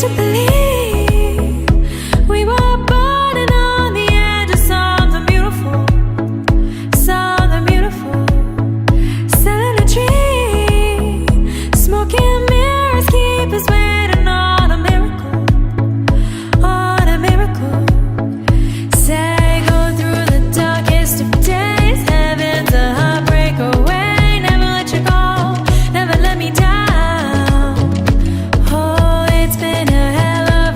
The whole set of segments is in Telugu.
to believe we were burning on the edge of something beautiful, something beautiful. Selling a dream, smoking mirrors keep us waiting on a miracle, on a miracle. Say go through the darkest of days, heaven's a heartbreak away. Never let you go, never let me down. Oh, it's been a hell of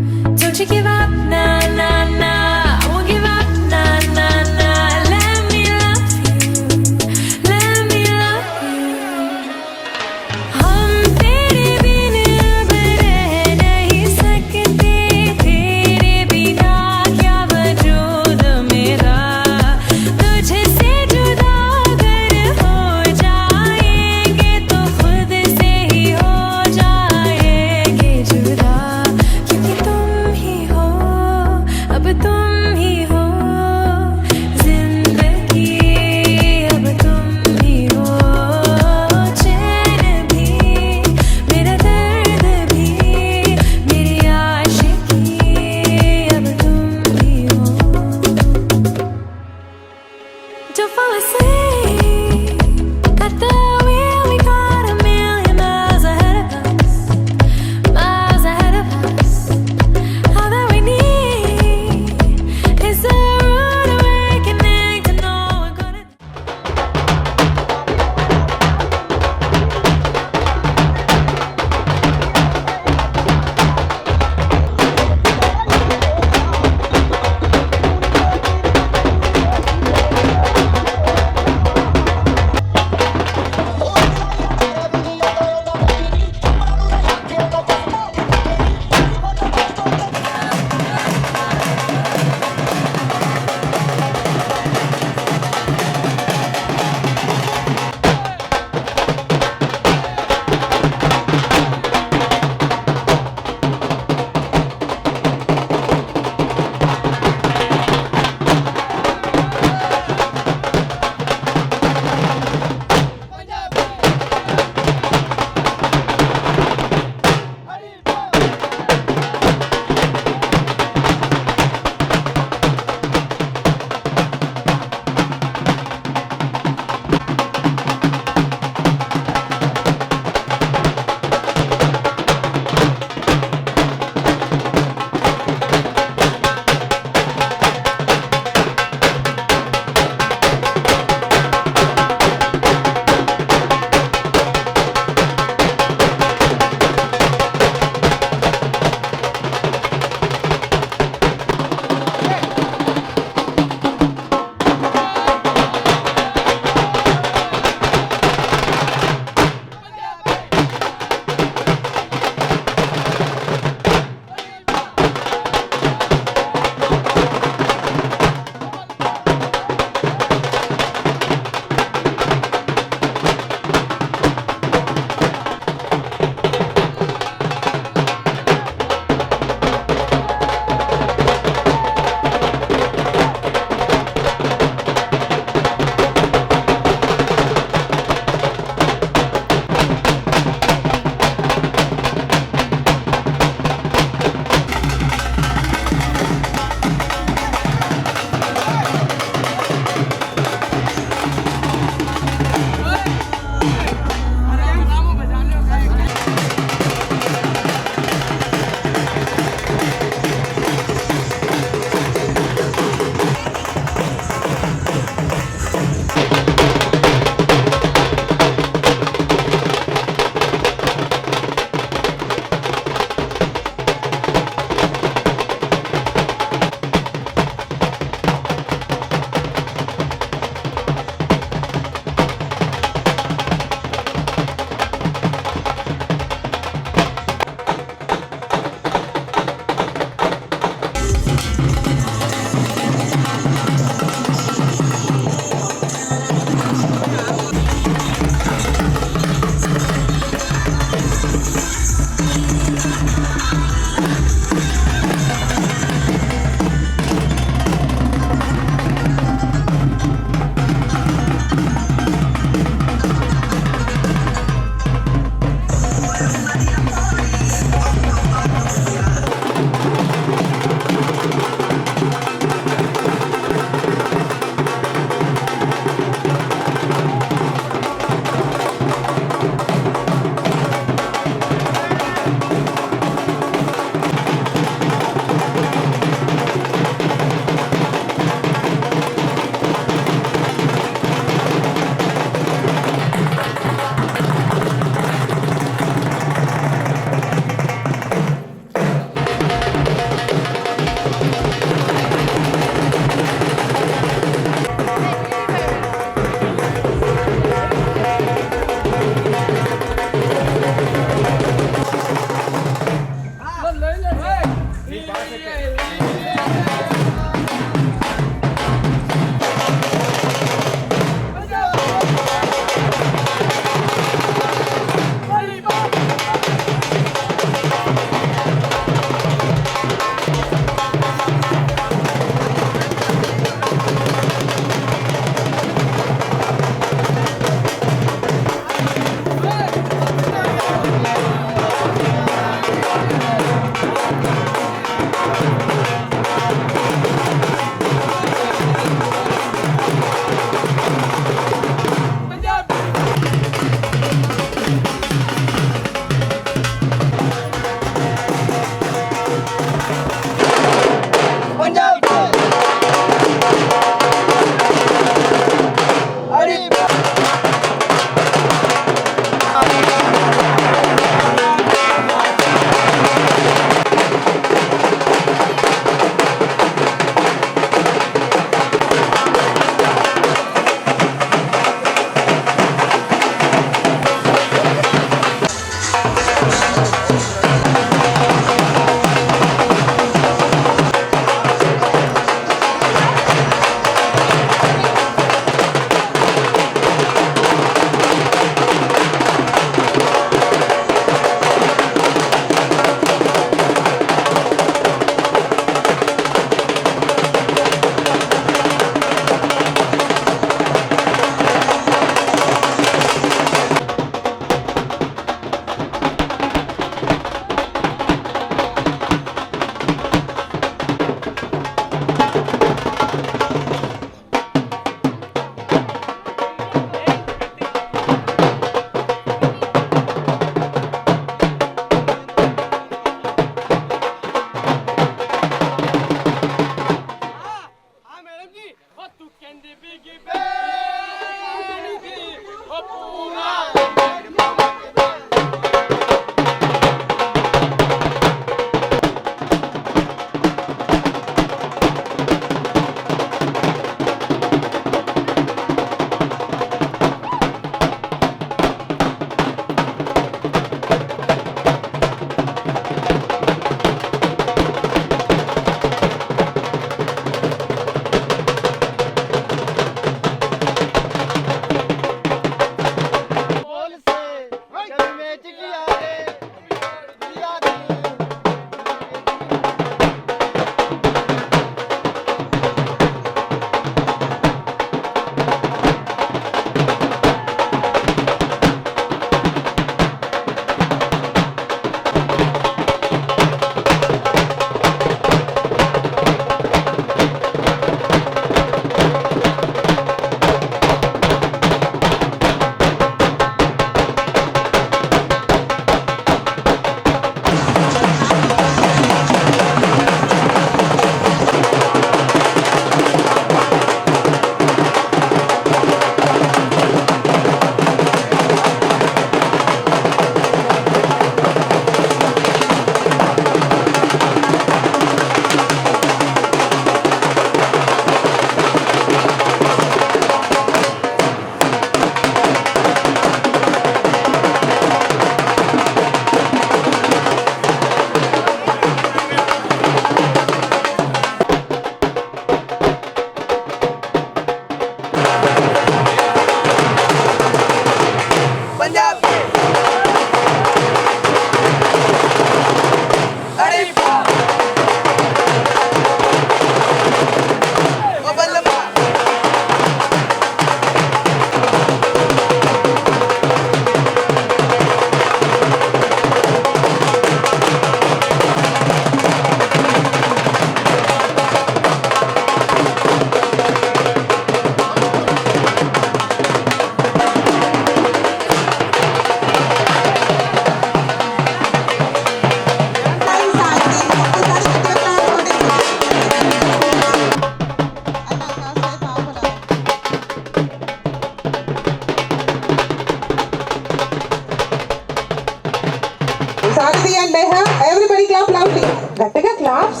Neha. Everybody clap loudly. Gattaga claps.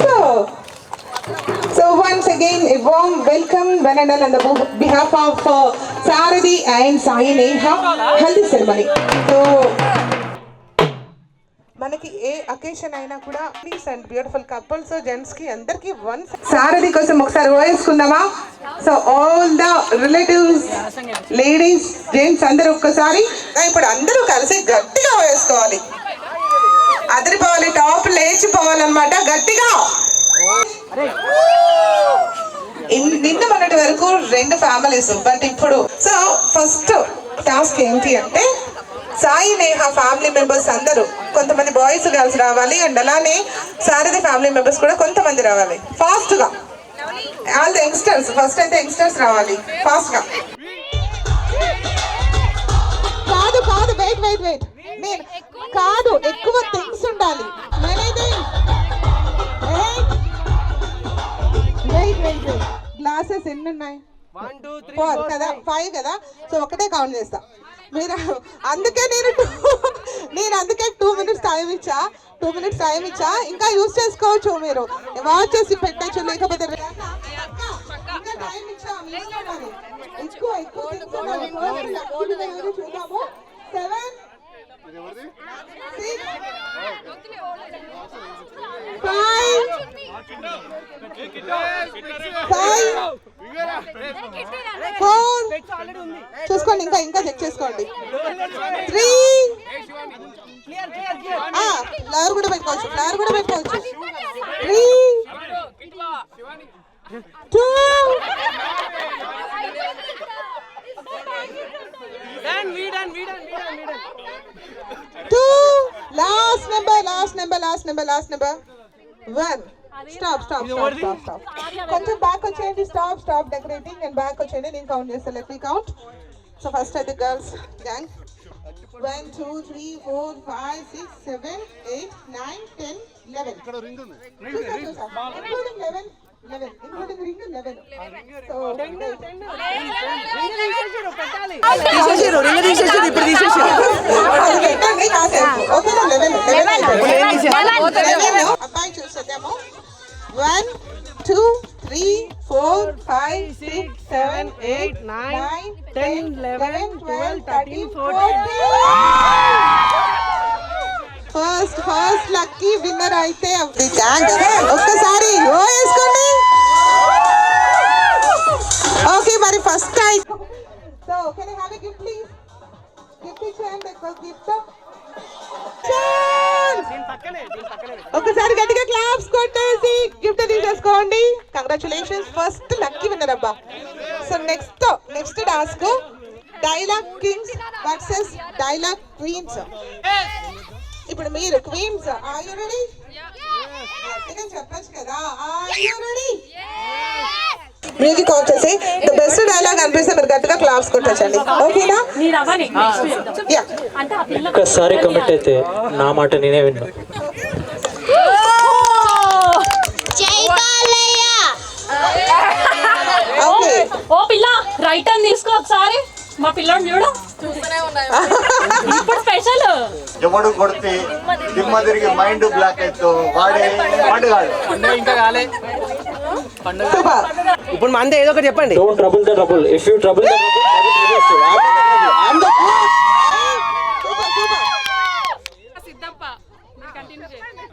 So once again, a warm welcome, one and all, on the behalf of Saradi and Sai Neha Haldi ceremony. So మనకి ఏ అకేషన్ అయినా కూడా please and beautiful couples gents కి అందరికి వన్ సారథి కోసం ఒకసారి ఓయేసుకుందామా. So all the relatives ladies gents అందరూ ఒక్కసారి ఇప్పుడు అందరూ కలిసి గట్టిగా ఓయేసుకోవాలి. అదిరిపోవాలి, టాప్ లేచిపోవాలన్నమాట గట్టిగా. నిన్న మొన్నటి వరకు 2 ఫ్యామిలీస్, బట్ ఇప్పుడు సో ఫస్ట్ టాస్క్ ఏంటి అంటే సాయి నేహ ఫ్యామిలీ మెంబర్స్ అందరూ, కొంతమంది బాయ్స్ గర్ల్స్ రావాలి అండ్ అలానే సారథి ఫ్యామిలీ మెంబర్స్ కూడా కొంతమంది రావాలి ఫాస్ట్ గా. ఆల్ ద యంగ్స్టర్స్ ఫస్ట్ అయితే యంగ్స్టర్స్ రావాలి ఫాస్ట్ గా. కాదు కాదు వెయిట్ వెయిట్ వెయిట్ నేను కాదు, ఎక్కువ థింగ్స్ ఉండాలి. వెయిట్ వెయిట్ వెయిట్ గ్లాసెస్ ఎన్ని ఉన్నాయి? 4 కదా, 5 కదా. సో ఒకటే కౌంట్ చేస్తా. మీరు అందుకే అందుకే 2 minutes టైం ఇచ్చా. 2 minutes టైం ఇచ్చా. ఇంకా యూజ్ చేసుకోవచ్చు, మీరు వాచ్ చేసి పెట్టచ్చు, లేకపోతే ఎక్కువ ఎక్కువ చూద్దాము. 7 6 5 4 చూసుకోండి, ఇంకా ఇంకా చెక్ చేసుకోండి. 3 ఫ్లవర్ కూడా పెట్టుకోవచ్చు, 3 2 2 లాస్ట్ నెంబర్ 1. స్టాప్ కొంచెం బ్యాక్ వచ్చేయండి. స్టాప్ డెకరేటింగ్ అండ్ బ్యాక్ వచ్చేయండి. నేను కౌంట్ చేస్తాను. Let me count. So first అయితే గర్ల్స్ గ్యాంగ్ 1 2 3 4 5 6 7 8 9 10 11. ఇక్కడ రింగ్ ఉంది, including 11 including ring 11. So ring తీసేసారు ఇప్పుడు తీసేసారు. ఓకే 11 అబ్బాయి చూసేద్దాము. 1 2 3 4 5 6 7 8 9 10 11 12 13 14. ఫస్ట్ లక్కీ విన్నర్ అయితే ఒక్కసారి వేసుకోండి. ఓకే మరి ఫస్ట్ అయితే so can I have a gift please? Gift ఇచ్చేయండి, గిఫ్ట్. ఒకసారి గట్టిగా క్లాప్స్ కొట్టేసి గిఫ్ట్ తీసేసుకోండి. కంగ్రాచులేషన్స్, ఫస్ట్ లక్కీ విన్నర్ అబ్బా. So next task dialogue kings versus dialogue queens. ఇప్పుడు మీరు క్వీన్స్, ఆర్ యు రెడీ? గట్టిగా చెప్పొచ్చు కదా, are you ready? Music off చేసి ద బెస్ట్ డైలాగ్ అనిపిస్తే మీరు గట్టిగా క్లాప్స్ కొట్టండి. ఓకేనా? ఒక్కసారి కమిట్ అయితే నా మాట నేనే విన్నా. ఓ పిల్ల రైట్ అని తీసుకో ఒకసారి. మా పిల్లోడు చూడు ఇప్పుడు స్పెషల్. ఎవడు కొడితే దిమ్మ తిరిగి మైండ్ బ్లాక్ అవుతూ వాడే పండుగాడు. ఇంకా కాలే ఇప్పుడు మంది ఏదో ఒకటి చెప్పండి. Don't trouble the trouble, if you trouble the Siddappa continue చేయండి.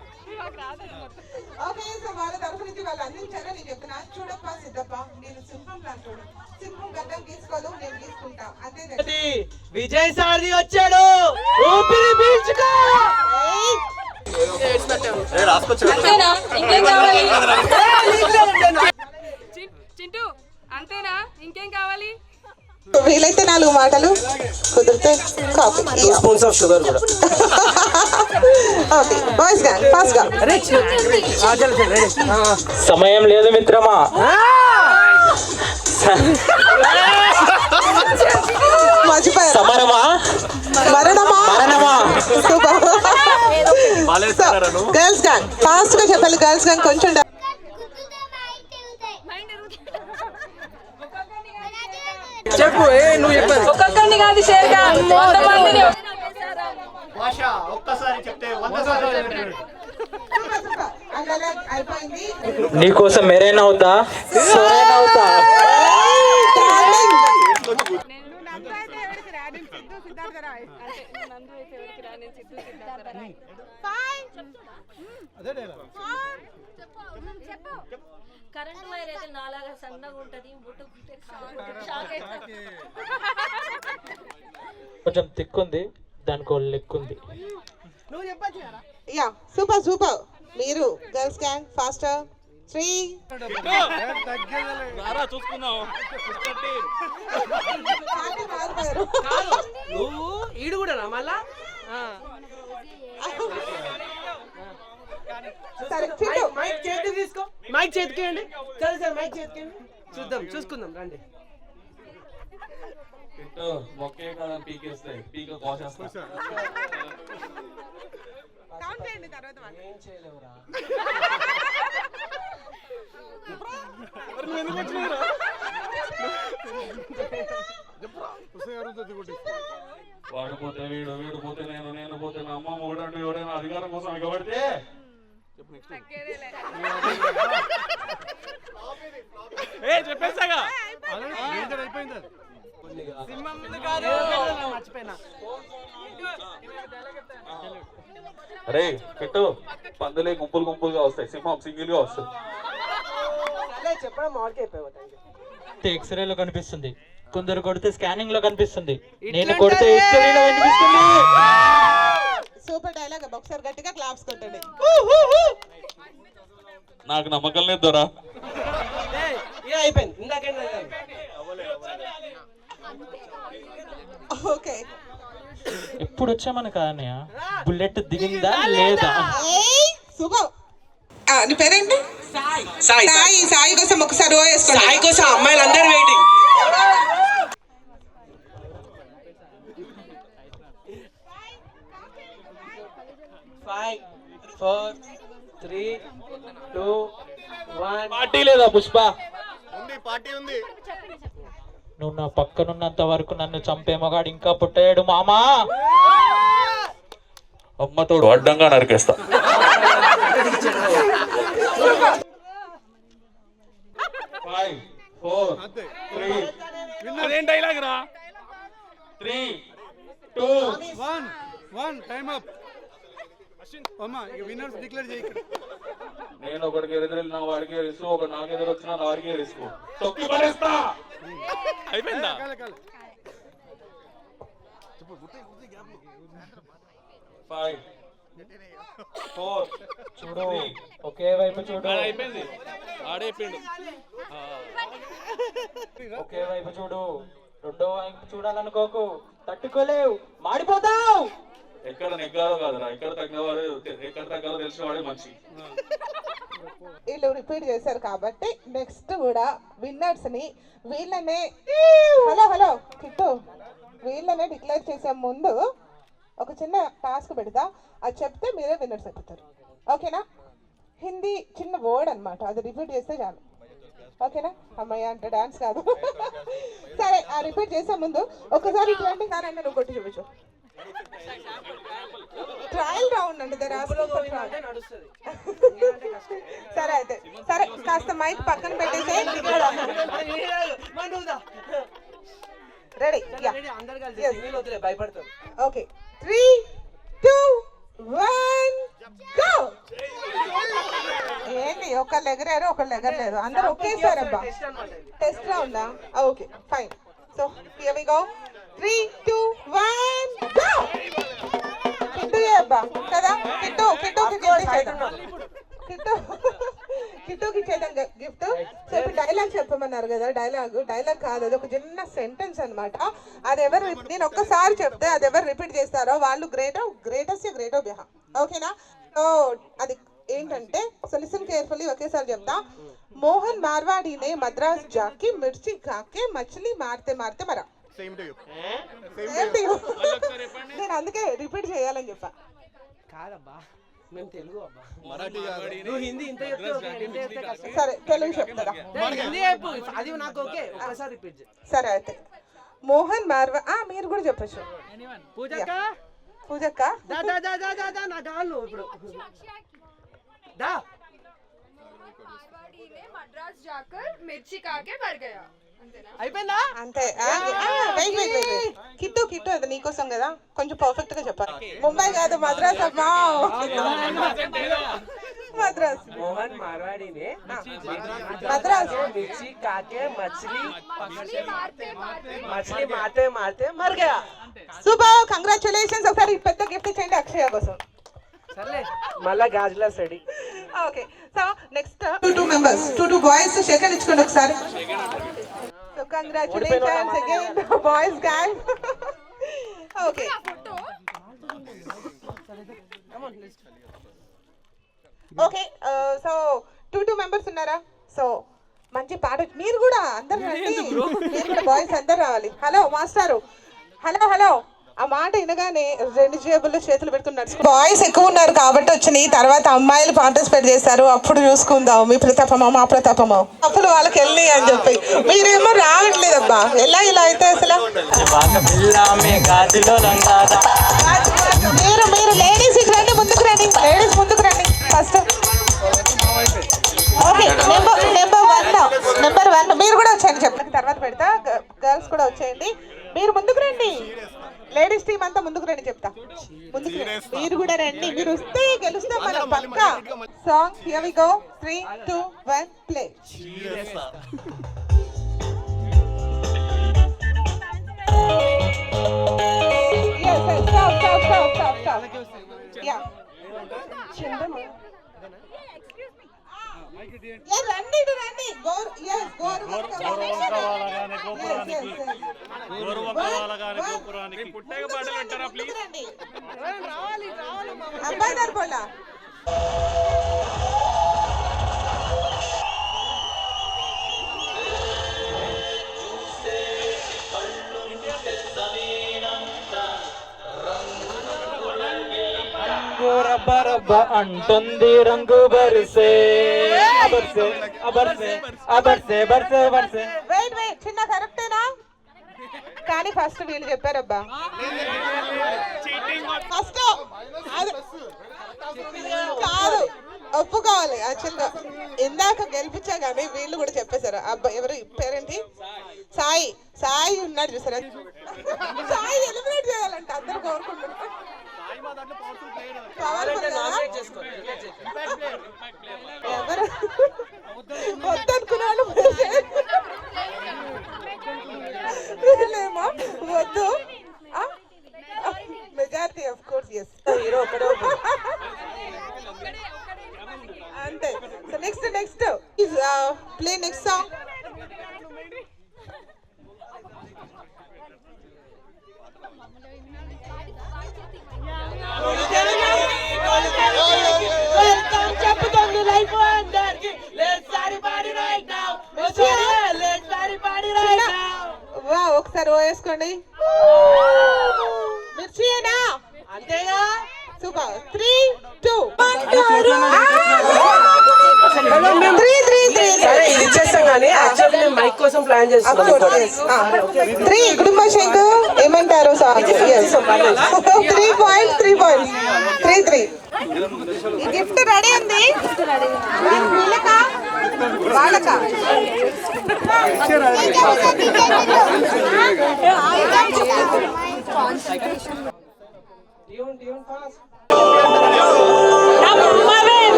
ఓకే సో వాళ్ళ తరఫు నుంచి వాళ్ళు అందించారో నేను చెప్తున్నా. చూడప్ప సిద్ధప్ప, నేను సింహం లాంటోడు. సింహం గడ్డం తీసుకోదు, నేను తీసుకుంటా అంతే. విజయ్ సారథి వచ్చాడు, ఊపిరి పీల్చుకో. చింటూ అంతేనా, ఇంకేం కావాలి? వీలైతే 4 మాటలు, కుదిరితే కాఫీ, 2 స్పూన్స్ ఆఫ్ షుగర్ కూడా. ఓకే బాయ్స్ గా ఫాస్ట్ గా. సమయం లేదు మిత్రమా. మర్చిపోయారు. సమరమా మరణమా గర్ల్స్ గ్యాంగ్ ఫాస్ట్ గా చెప్పాలి. గర్ల్స్ గ్యాంగ్ కొంచెం చెప్పు. నువ్వు చెప్పాలి. ఒక్కొక్కరిని కాదు, షేర్ గా భాష ఒక్కసారి చెప్తే 100 సార్లు అలా అయిపోయింది. నీకోసం మెరైనా అవుతా సరైన అవుతా. కరెంట్ వైర్ అయితే నాలాగా సన్నగా ఉంటది ముట్టుకుంటే షాక్ అవుతుంది. కొంచెం తిక్కుంది, దానికి ఒక లెక్కుంది. Yeah super super. మీరు గర్ల్స్ గ్యాంగ్ ఫాస్టర్ 3 నువ్వు ఈడు కూడా మళ్ళా సరే చిట్టు మైక్ చేతికి తీసుకో, మైక్ చేతికి ఇవ్వండి. సరే సరే మైక్ చేతికి చూద్దాం, చూసుకుందాం రండి. మొక్కే కదా పీకేస్తాయి, పీక కోసేస్తా. కౌంట్ చేయండి తర్వాత ఏం చేయలేవురా. వాడు పోతే వీడు, వీడు పోతే నేను, నేను పోతే నా అమ్మ, ఒకటంటే ఎవడైనా అధికారం కోసం ఎగబడితే చెప్పేసాగా మర్చిపోయినా. అరే పెట్టు, పందులే గుంపులు గుంపులుగా వస్తాయి, సింహం సింగిల్ గా వస్తుంది. చెప్పడం మామిడికి అయిపోయి ఎక్స్రేలో కనిపిస్తుంది, కొందరు కొడితే స్కానింగ్ లో కనిపిస్తుంది, నేను కొడితే హిస్టరీలో కనిపిస్తుంది. Super dialogue. ఒకసారి గట్టిగా క్లాప్స్ కొట్టండి. నాకు నమ్మకం లేదు దొరా. అయిపోయింది ఇందాకే. ఓకే ఎప్పుడు వచ్చామని కానీ బుల్లెట్ దిగిందా లేదా? సూపర్. నీ పేరేంటి? సాయి. సాయి. సాయి కోసం ఒకసారి ఓ వేసుకోండి. సాయి కోసం అమ్మాయిలు అందరూ వెయిటింగ్. 5 4 3 2 1. పార్టీ లేదా పుష్ప? పార్టీ ఉంది. నువ్వు నా పక్కనున్నంత వరకు నన్ను చంపే మగాడు ఇంకా పుట్టాడు మామా. అమ్మతోడు అడ్డంగా నరికేస్తా. 5 4 3 అదేం డైలాగ్ రా? 3 2 1 టైం అప్. అమ్మా ఇక విన్నర్స్ డిక్లేర్ చేయి. నేను ఒకడికి ఎదురెళ్ళిన వాడికి రిస్క్, ఒక నాకు ఎదురు వచ్చిన వాడికి రిస్క్. తొక్కి పడేస్తా. అయిపోయిందా? 5 4 చూడు, ఒకే వైపు చూడు. అయిపోయింది, ఆడైపోయింది. ఒకే వైపు చూడు, రెండో వైపు చూడాలనుకోకు, తట్టుకోలేవు, మాడిపోతావు. ఎక్కడ నెగ్గాలో కాదురా, ఎక్కడ తగ్గినవాడు, ఎక్కడ తగ్గాలో తెలిసిన వాడే మంచి. వీళ్ళు రిపీట్ చేశారు కాబట్టి నెక్స్ట్ కూడా విన్నర్స్ ని వీళ్ళనే హలో కిట్టు వీళ్ళనే డిక్లేర్ చేసే ముందు ఒక చిన్న టాస్క్ పెడతా. అది చెప్తే మీరే విన్నర్స్ అయిపోతారు. ఓకేనా? హిందీ చిన్న వర్డ్ అన్నమాట, అది రిపీట్ చేస్తే చాలు. ఓకేనా? అమ్మాయి అంటే డాన్స్ కాదు. సరే, ఆ రిపీట్ చేసే ముందు ఒకసారి ఇటువంటి కానీ నువ్వు కొట్టి చూపించు. ట్రయల్ రౌండ్ అండి. సరే అయితే సరే, కాస్త మైక్ పక్కన పెట్టేసి రెడీ. భయపడతారు. Okay 3 2 1 go. ఏంటి ఒకళ్ళు ఎగరారు ఒకళ్ళు ఎగరలేదు, అందరూ ఒకేసారి అబ్బా. టెస్ట్ రౌండా? Okay fine. So here we go. 3 2 1 go. Kittu అబ్బా కదా, కిట్టుకి ఇచ్చేద్దాం గిఫ్ట్. సో ఇప్పుడు డైలాగ్ చెప్పమన్నారు కదా, డైలాగ్ కాదు, అది ఒక చిన్న సెంటెన్స్ అన్నమాట. అది ఎవరు నేను ఒక్కసారి చెప్తే అది ఎవరు రిపీట్ చేస్తారో వాళ్ళు గ్రేటో బిహా. ఓకేనా? సో అది ఏంటంటే, సో లిసన్ కేర్ఫుల్లీ, ఒకేసారి చెప్తా. మోహన్ మార్వాడి నే మద్రాస్ జాకి మిర్చి కాకే మछली మారితే మరా. నేను అందుకే రిపీట్ చేయాలని చెప్పా. కాదబ్బా, మేము తెలుగు అబ్బా, నువ్వు హిందీ ఇంత చెప్తే కష్టం. సరే తెలుగు చెప్తారా? హిందీ చెప్పు, అది నాకు ఓకే. ఒకసారి రిపీట్ చేయి. సరే అయితే మోహన్ మార్వా మీరు కూడా చెప్పచ్చు. పూజక్క పూజక్క దా దా దా దా దా దా నా కాళ్ళు ఇప్పుడు దా मद्रास जाकर मिर्ची खा के मर गया అయిపోయిందా అంతే వెయిట్ కిట్టు కిట్టు అది నీకోసం కదా కొంచెం పర్ఫెక్ట్ గా చెప్పాలి ముంబై కాదు మద్రాస్ అమ్మా మద్రాస్ మోహన్ మార్వాడి ने మద్రాస్ मिर्ची खा के मछली मारते मारते मर गया సూపర్ కంగ్రాచులేషన్స్ ఒకసారి పెద్ద గిఫ్ట్ ఇచ్చేయండి అక్షయ కోసం సర్లే మళ్ళా గాజుల study okay so next two members two boys second ఇచ్చుకోండి ఒకసారి so congratulations again boys gang okay okay so two members ఉన్నారా సో మంచి పాట మీరు కూడా అందరు రండి మీరు కూడా బాయ్స్ అందరు రావాలి హలో మాస్టారు హలో ఆ మాట వినగానే రెండు జేబుల్లో చేతులు పెట్టుకున్నారు బాయ్స్ ఎక్కువ ఉన్నారు కాబట్టి వచ్చినాయి తర్వాత అమ్మాయిలు పార్టిసిపేట్ చేస్తారు అప్పుడు చూసుకుందాం మీ ప్రతాపమా మా ప్రతాపమా అప్పుడు వాళ్ళకి వెళ్ళి అని చెప్పి మీరేమో రావట్లేదబ్బా ఇలా అయితే అసలు మీరు లేడీస్ రండి ముందుకు రండి లేడీస్ ముందుకు రండి ఫస్ట్ ఓకే నెంబర్ వన్ మీరు కూడా వచ్చేయండి చెప్పండి తర్వాత పెడతా గర్ల్స్ కూడా వచ్చేయండి మీరు ముందుకు రండి లేడీస్ టీమ్ అంతా ముందుకు రండి చెప్తా ముందుకు మీరు కూడా రండి మీరు వస్తే గెలుస్తాం మనం పక్కా song here we go 3 2 1 play stop yeah రండి అబ్బాయి గారు పోలా రబ్బ అంటుంది రంగు బరిసే వెయిట్ చిన్న కరెక్టేనా కానీ ఫస్ట్ వీళ్ళు చెప్పారబ్బా ఫస్ట్ కాదు ఒప్పుకోవాలి యాక్చువల్గా ఇందాక గెలిపించా కానీ వీళ్ళు కూడా చెప్పేశారు అబ్బాయి ఎవరు పేరేంటి సాయి ఉన్నాడు చూసారా సాయి ఎలిమినేట్ చేయాలంట అందరూ కోరుకుంటున్నారు ఎవరు వద్దనుకున్నాను వద్దు majority of course yes hero అంతే so next play next song ఒకసారి వేసుకోండి మిర్చియేనా అంతేగా సూపర్ 3 2 సరే ఇది ఇచ్చేస్తాం కానీ యాక్చువల్లీ మేము మైక్ కోసం ప్లాన్ చేస్తున్నాం 3 కుటుంబ శంకు ఏమంటారు సార్ 3 పాయింట్స్ 3 ఈ గిఫ్ట్ రెడీ ఉంది వాళ్ళకా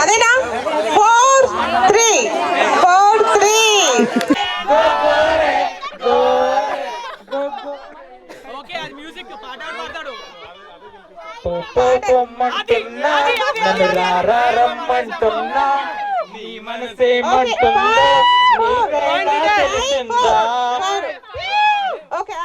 అదేనా 4 3 పొమ్మంటున్నా నన్ను రమ్మంటున్నా నీ మనసేమంటుందో నీకైనా తెలిసిందా ఓకే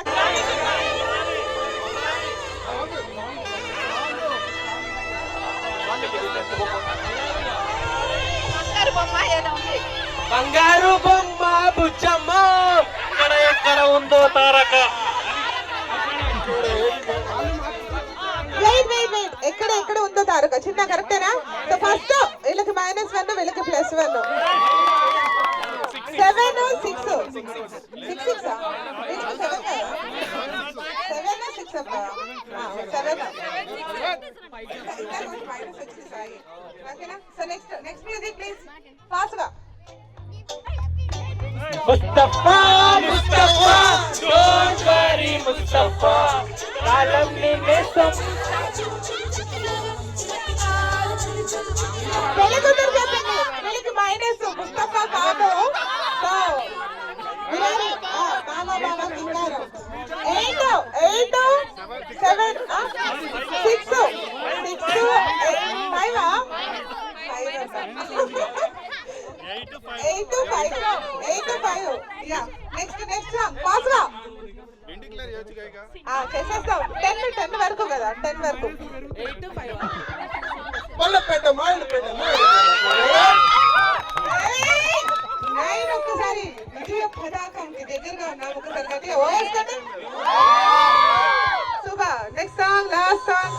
బంగారు బొమ్మ బుచ్చమ్మ ఎక్కడ ఉందో తారక వెయిట్ ఎక్కడ ఉందో తారక చిన్న కరెక్టేనా సో ఫస్ట్ వీళ్ళకి -1 వీళ్ళకి +1 7 6 నెక్స్ట్ మ్యూజిక్ ప్లీజ్ ఫాస్ట్ గా ముస్తఫా ముస్తఫా డోంట్ వరీ ముస్తఫా కాలం నిన్నే పెళ్లి కూతురు చెప్పింది పెళ్లికి మైనస్ ముస్తఫా కాదు సో బాబా బాబా కింగారు 8 7 6 5 8 to 5 యా నెక్స్ట్ ఫాస్ట్ గా చేసేస్తాం 10 వరకు కదా 10 వరకు 8 to 5 ఒక్కసారి విజయ పతాకంకి దగ్గరగా ఉన్నాం ఒకసారి గట్టిగా ఓయేసుకోండి super next song last song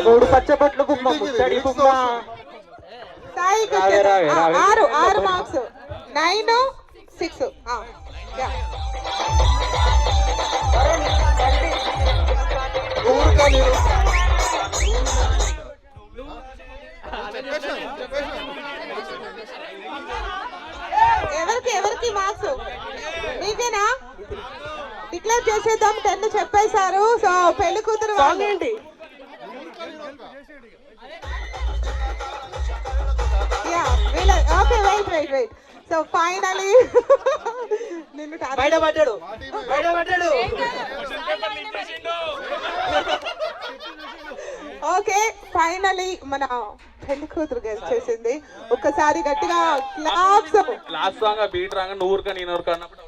మూడు పచ్చబొట్లు గుమ్మ ముచ్చడి గుమ్మ సాయి ఆరు మార్క్స్ 9 6 ఎవరికి మార్క్స్ మీకేనా డిక్లేర్ చేసేద్దాం 10 చెప్పేశారు సో పెళ్లి కూతురు ఏంటి ఓకే వెయిట్ సో ఫైనలీ నిన్ను బయటపడ్డాడు ఓకే ఫైనలీ మన పెళ్లి కూతురు గెస్ట్ చేసింది ఒక్కసారి గట్టిగా క్లాప్స్ లాస్ట్ సాంగ్ బీట్ రాగా నూరుక నేను అన్నప్పుడు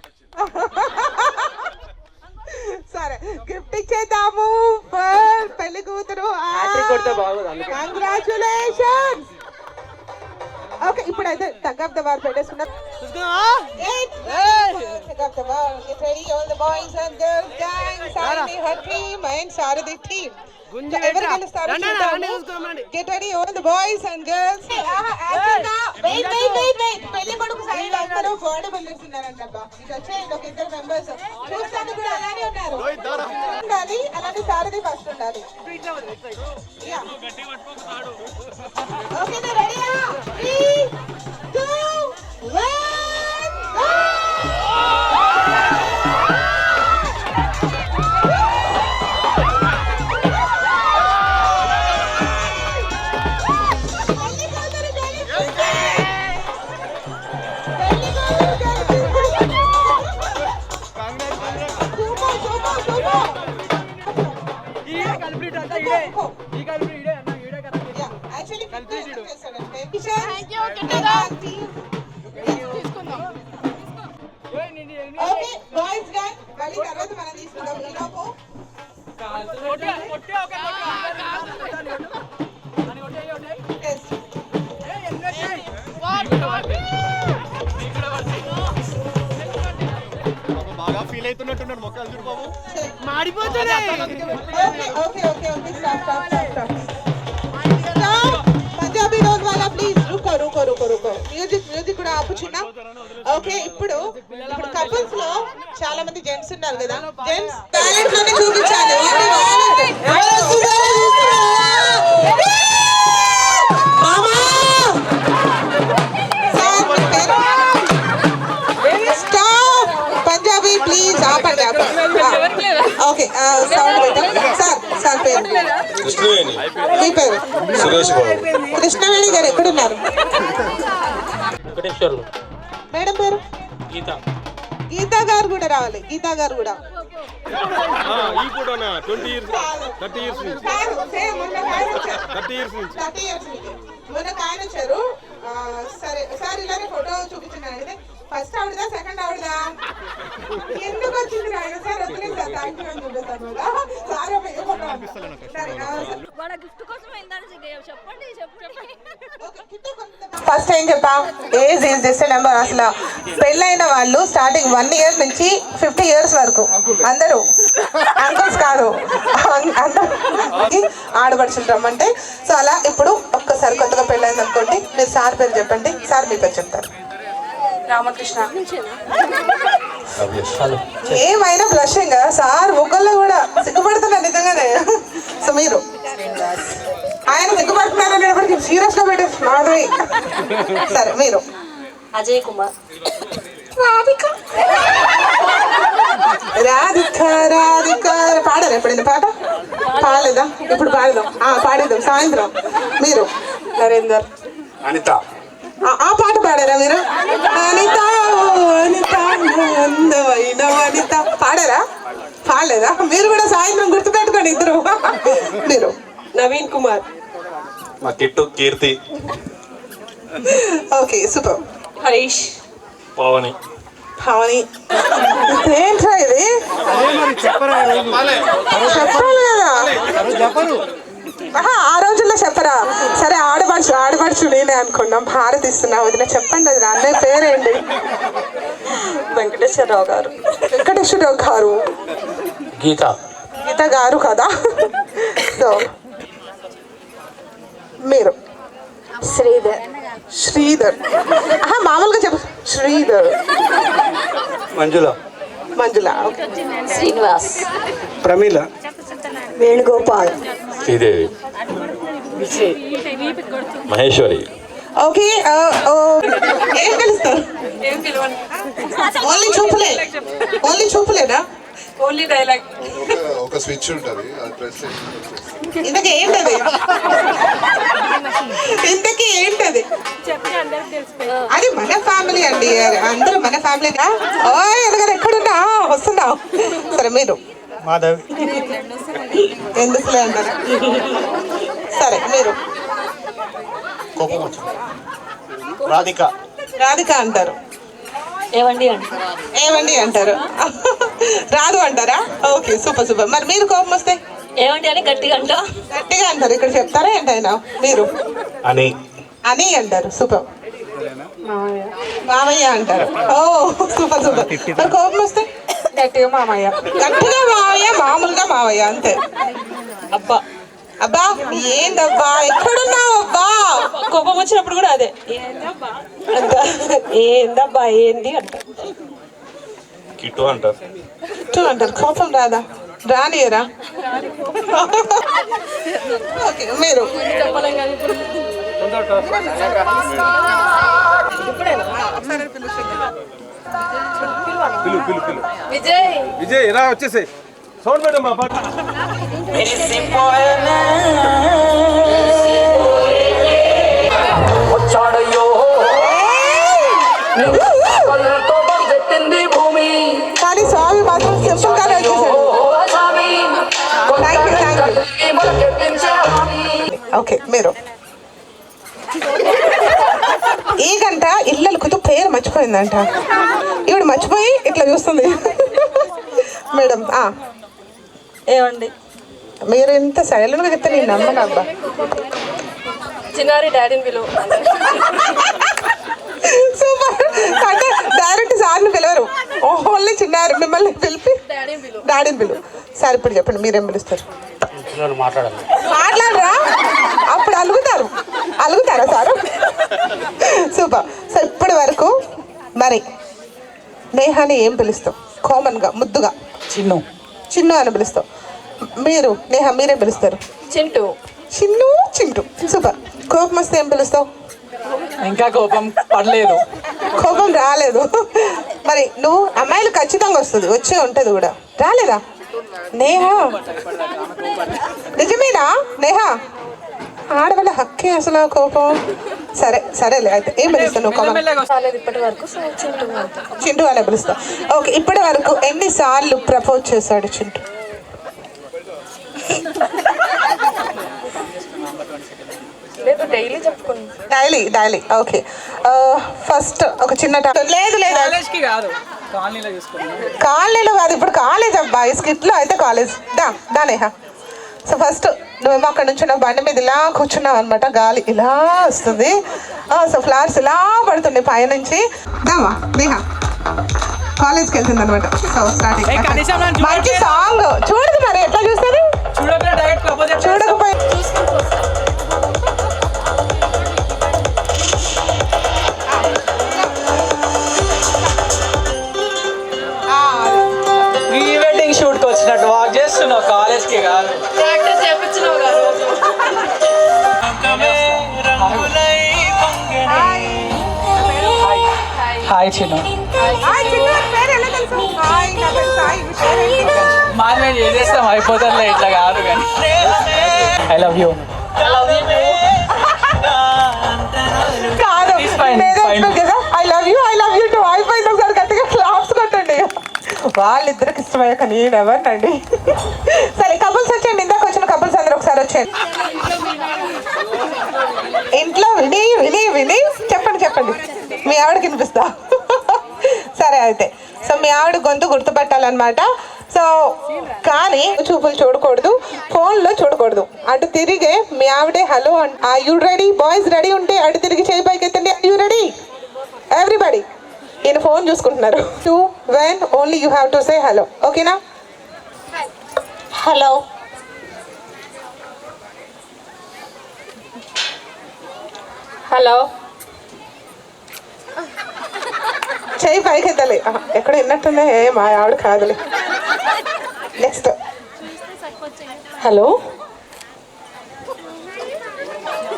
సరే గిఫ్ట్ ఇచ్చేద్దాము ఫర్ పెళ్లి కూతురు కంగ్రాచులేషన్స్ ఓకే ఇప్పుడైతే టగ్ ఆఫ్ ద వార్ పెట్టేసుకున్నారు tug of the war get ready all the boys and girls gang Sarathi her team and Sarathi team ఎవరు గెలుస్తారు get ready all the boys and girls wait పెళ్లి కొడుకు సైడ్ అందరూ బాడీ బిల్డర్స్ ఉన్నారంటబ్బా ఇది వచ్చేయండి ఒక 2 మెంబర్స్ చూస్తాను కూడా అలానే ఉన్నారు ఉండాలి అలానే సారథి ఫస్ట్ ఉండాలి ఓకే రెడీయా 3 2 1 బాయ్స్ గ్యాంగ్ మళ్ళీ తర్వాత మనం తీసుకుందాం ఈలోపు బాగా ఫీల్ అవుతున్నట్టున్నాడు మొక్కలు చూడు బాబు మాడిపోతున్నాయి ఓకే పంజాబీ రోల్ వాళ్ళ ప్లీజ్ రుకో మ్యూజిక్ కూడా ఆపుచున్నా ఓకే ఇప్పుడు కపుల్స్ లో చాలా మంది జెంట్స్ ఉన్నారు కదా జెంట్స్ టాలెంట్ లోనే చూపించాలి పంజాబీ ప్లీజ్ ఆపండి ఓకే సౌండ్ పెట్టండి సార్ పేరు మీ పేరు కృష్ణవేణి గారు ఎక్కడున్నారు మేడం పేరు గీతా గారు కూడా రావాలి గీతా గారు కూడా మొన్న ఆయన వచ్చారు సరే సార్ ఇలానే ఫోటో చూపించిన ఫస్ట్ ఆవిడదా సెకండ్ ఆవిడదా ఎందుకు వచ్చింది రాయన సార్ వదిలేదు సార్ థ్యాంక్ యూ అని చెప్పేసారు కదా సార్ వాళ్ళ గిఫ్ట్ కోసం అయిందని చెప్పండి ఫస్ట్ ఏం చెప్పా ఏజ్ ఈజ్ జస్ట్ నెంబర్. అసలు పెళ్ళైన వాళ్ళు స్టార్టింగ్ 1 year నుంచి 50 years వరకు అందరూ అంకుల్స్ కాదు అందరూ ఆడపడుచులు రమ్మంటే. సో అలా ఇప్పుడు ఒక్కసారి కొత్తగా పెళ్ళైంది అనుకోండి, మీరు సార్ పేరు చెప్పండి, సార్ మీ పేరు చెప్తారు. రామకృష్ణ. ఏమైనా బ్లషింగ్ సార్ ముగ్గుల్లో కూడా సిగ్గుపడుతున్నారు నిజంగానే. సో మీరు ఆయన సిగ్గుపడుతున్నారు అనేప్పటికీ సీరియస్ గా పెట్టే మాధవి. సరే మీరు అజయ్ కుమార్. రాధిక రాధిక పాడారు ఎప్పుడైనా పాట పాడలేదా? ఇప్పుడు పాడదాం పాడేద్దాం సాయంత్రం. మీరు నరేందర్. అనిత. ఆ పాట పాడారా మీరు? అనిత అనిత అందమైన అనిత పాడారా? పాడలేదా? మీరు కూడా సాయంత్రం గుర్తుపెట్టుకోండి ఇద్దరు. మీరు నవీన్ కుమార్. మా కిట్టు కీర్తి. Okay super. హరీష్. పావని. పావని. ఏంట్రా ఇది చెప్పాలి కదా? ఆ రోజుల్లో చెప్పరా? సరే ఆడపడుచు నేనే అనుకున్నాం. భారత్ ఇస్తున్నా వదిన చెప్పండి అది అన్నయ్య పేరేంటి? వెంకటేశ్వరరావు గారు. వెంకటేశ్వరరావు గారు. గీత. గీత గారు కదా. సో మీరు శ్రీధర్. శ్రీధర్. మామూలుగా చెప్పు. శ్రీధర్. మంజుల. మంజుల. శ్రీనివాస్. ప్రమీల. వేణుగోపాల్. శ్రీదేవి. మహేశ్వరి. ఓకే ఏం పిలుస్తారు? ఓన్లీ చూపులేనా? Only dialogue. ఒక స్విచ్ ఉంటుంది అది ప్రెస్ ఇంతకీ ఏంటది? అది మన ఫ్యామిలీ అండి, అందరూ మన ఫ్యామిలీ. ఎందుకంటే ఎక్కడున్నా వస్తున్నావు. సరే మీరు మాధవి. ఎందుకులే అంటారు. సరే మీరు రాధిక. రాధిక అంటారు. ఏవండి అంటారు. రాదు అంటారా? Okay super. మరి మీరు కోపం వస్తే ఏమంటే అని గట్టిగా అంటారు. ఇక్కడ చెప్తారా ఏంటైనా? మీరు అని అంటారు. సూపర్. మామయ్య అంటారు. ఓ సూపర్. మరి కోపం వస్తే గట్టిగా మామయ్య. మామూలుగా మావయ్య అంతే. అబ్బా ఏందబ్బా ఎక్కడున్నావు అబ్బా? కోపం వచ్చినప్పుడు కూడా అదే ఏందబ్బా ఏంది అంటారు. కిట్టు అంటారు. అంటారు. కోపం రానియరా? ఓకే మీరు విజయ్ ఇలా వచ్చేసి సౌండ్ పెట్టం మా పాట. కానీ స్వామి మాత్రం సింపుల్ గానే వచ్చేసాడు. ఓకే మీరు ఈ గంట ఇళ్ళకు పేరు మర్చిపోయిందంట. ఈవిడ మర్చిపోయి ఇట్లా చూస్తుంది. మేడం ఏమండి మీరు ఇంత సైలెంట్ గా చెప్తే నేను నమ్మను అబ్బా. చిన్నారి డాడీని పిలువు. సూపర్. అంటే డైరెక్ట్ సార్ని పిలవరు, ఓన్లీ చిన్నారు మిమ్మల్ని పిలిపి డాడీని పిలువు. సార్ ఇప్పుడు చెప్పండి మీరేం పిలుస్తారు? మాట్లాడరా? అప్పుడు అలుగుతారా సారు? సూపర్. సో ఇప్పటి వరకు మరి నేహాని ఏం పిలుస్తావు? కామన్ గా ముద్దుగా చిన్ను అని పిలుస్తావు. మీరు నేహా మీరేం పిలుస్తారు? చింటూ. చింటూ. సూపర్. కోపం వస్తే ఏం పిలుస్తావు? ఇంకా కోపం పడలేదు. కోపం రాలేదు. మరి నువ్వు అమ్మాయిలు ఖచ్చితంగా వచ్చే ఉంటది కూడా. రాలేదా నేహా? నిజమేనా నేహా? ఆడవాళ్ళ హక్కే అసలు కోపం. సరేలే అయితే ఏం పిలుస్తావు నువ్వు? ఇప్పటి వరకు చింటూ అనే పిలుస్తావు. ఓకే ఇప్పటి వరకు ఎన్నిసార్లు ప్రపోజ్ చేశాడు చింటూ? లేదు డైలీ చెప్పుకుంటాం. Daily okay. ఫస్ట్ ఒక చిన్న లేదు కాలేజ్కి కాదు, కాలనీలో చూసుకుంటాం. కాలేజీలో కాదు, ఇప్పుడు కాలేజ్ అబ్బా. ఈ స్కిట్లో అయితే కాలేజ్ దానేహా. సో ఫస్ట్ నువ్వేమో అక్కడ నుంచి నా బండి మీద ఇలా కూర్చున్నావు అనమాట. గాలి ఇలా వస్తుంది. సో ఫ్లవర్స్ ఇలా పడుతుంది పైనుంచి. దావా నేహా కాలేజ్కి వెళ్తుంది అనమాట. సో స్టార్టింగ్ మంచి సాంగ్ చూడదు మరి ఎట్లా చూస్తుంది చూడకపోయి ప్రీ వెడ్డింగ్ షూట్కి వచ్చినట్టు వాక్ చేస్తున్నావు, కాలేజ్కి కాదు. ప్రాక్టీస్ చేయించినావు కదా రోజు. హాయ్ చిన్న. మాది మేము చేసేస్తాం, అయిపోతుందిలే, ఇట్లా కాదు కానీ. I love you. కాదు ఐ లవ్ యూ టు అయిపోయింది. ఒకసారి గట్టిగా క్లాప్స్ కొట్టండి. వాళ్ళిద్దరికి ఇష్టమయ్యాక నేను ఎవరినండి. సరే కపుల్స్ వచ్చేయండి, ఇందాక వచ్చిన కపుల్స్ అందరూ ఒకసారి వచ్చేయండి. ఇంట్లో విని విని విని చెప్పండి మీ ఆవిడకి వినిపిస్తా. సరే అయితే సో మీ ఆవిడ గొంతు గుర్తుపట్టాలన్నమాట. సో కానీ చూపులు చూడకూడదు, ఫోన్లో చూడకూడదు. అటు తిరిగే మీ ఆవిడే హలో ఆ యూ రెడీ బాయ్స్ రెడీ ఉంటే అటు తిరిగి చేయి పైకి ఎత్తండి. You ready everybody. ఈయన ఫోన్ చూసుకుంటున్నారు. To when only you have to say hello. ఓకేనా? హలో హలో చేయి పైకి ఎత్తాలి. ఎక్కడ విన్నట్టుందే మా ఆవిడ కాదులే. నెక్స్ట్ హలో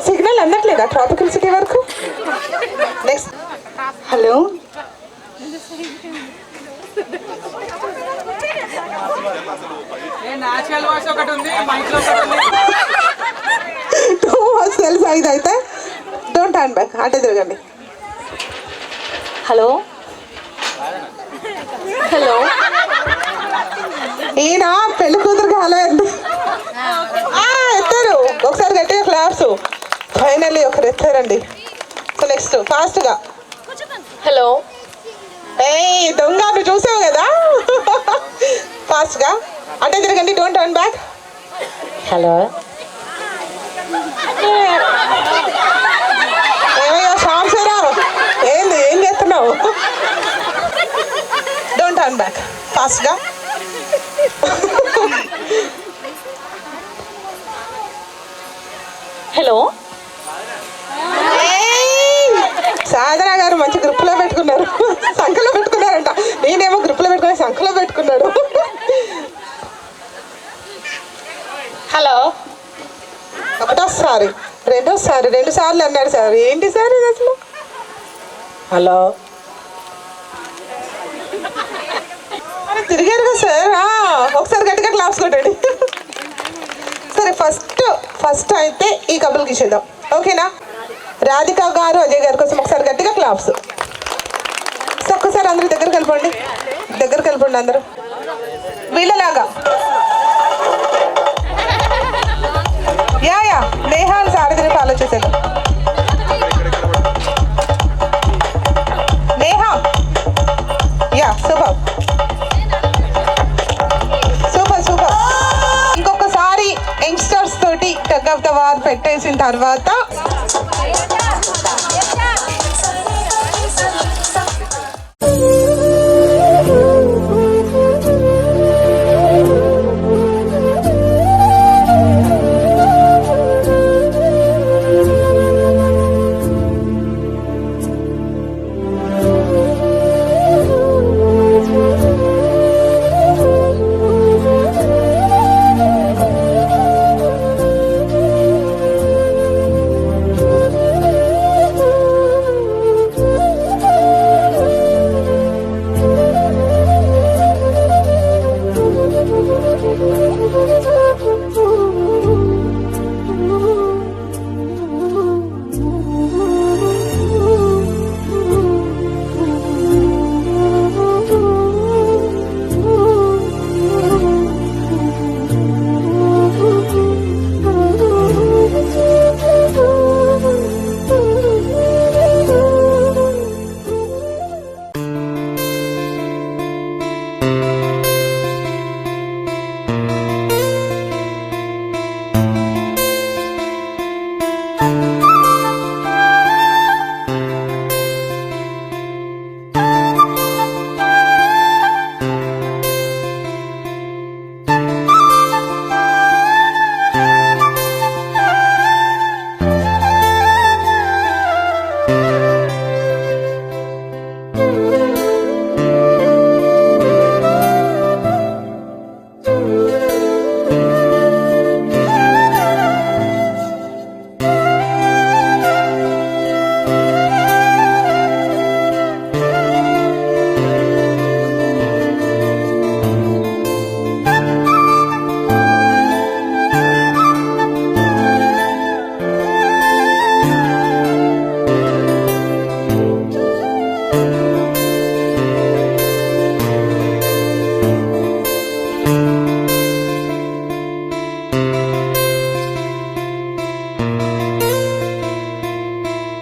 సిగ్నల్ అందట్లేదా ట్రాపికల్ సిటీ వరకు? నెక్స్ట్ హలో నేచురల్ వాయిస్ ఒకటి ఉంది, మైక్లో ఒకటి ఉంది. టూ వర్డ్స్ తెలుసా ఇదైతే? డోంట్ టర్న్ బ్యాక్, అటే తిరగండి. హలో హలో ఈయన పెళ్లి కూతురుగా హలో ఎత్తారు. ఒకసారి గట్టిగా క్లాప్స్. ఫైనల్లీ ఒకరు ఎత్తారండి. సో నెక్స్ట్ ఫాస్ట్గా హలో ఏయ్ దొంగ నువ్వు చూసావు కదా. ఫాస్ట్గా అటే తిరగండి. Don't turn back. హలో ఏమయ్యా శాంసరా ఏంది ఏం చేస్తున్నావు? Don't turn back. ఫాస్ట్గా హలో సాధన గారు మంచి గ్రూప్లో పెట్టుకున్నారు, సంఖలో పెట్టుకున్నారంట. నేనేమో గ్రూప్లో పెట్టుకుని సంఖలో పెట్టుకున్నాడు. హలో ఒకటోసారి రెండోసారి 2 సార్లు అన్నాడు సార్. ఏంటి సార్ ఇది అసలు? హలో తిరిగారు కదా సార్. ఒకసారి గట్టిగా క్లాప్స్ కొట్టండి. సరే ఫస్ట్ అయితే ఈ కబుల్కి ఇచ్చేద్దాం. ఓకేనా? రాధిక గారు అజయ్ గారి కోసం ఒకసారి గట్టిగా క్లాప్స్. సో ఒక్కసారి అందరూ దగ్గరికి వెళ్ళిపోండి అందరూ వీళ్ళలాగా. యా నేహాల్ సారథిని ఫాలో చేసేద్దాం. Neha yeah super. ఇంకొకసారి యంగ్స్టర్స్ తోటి టగ్ ఆఫ్ ద వార్ పెట్టేసిన తర్వాత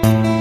Thank you.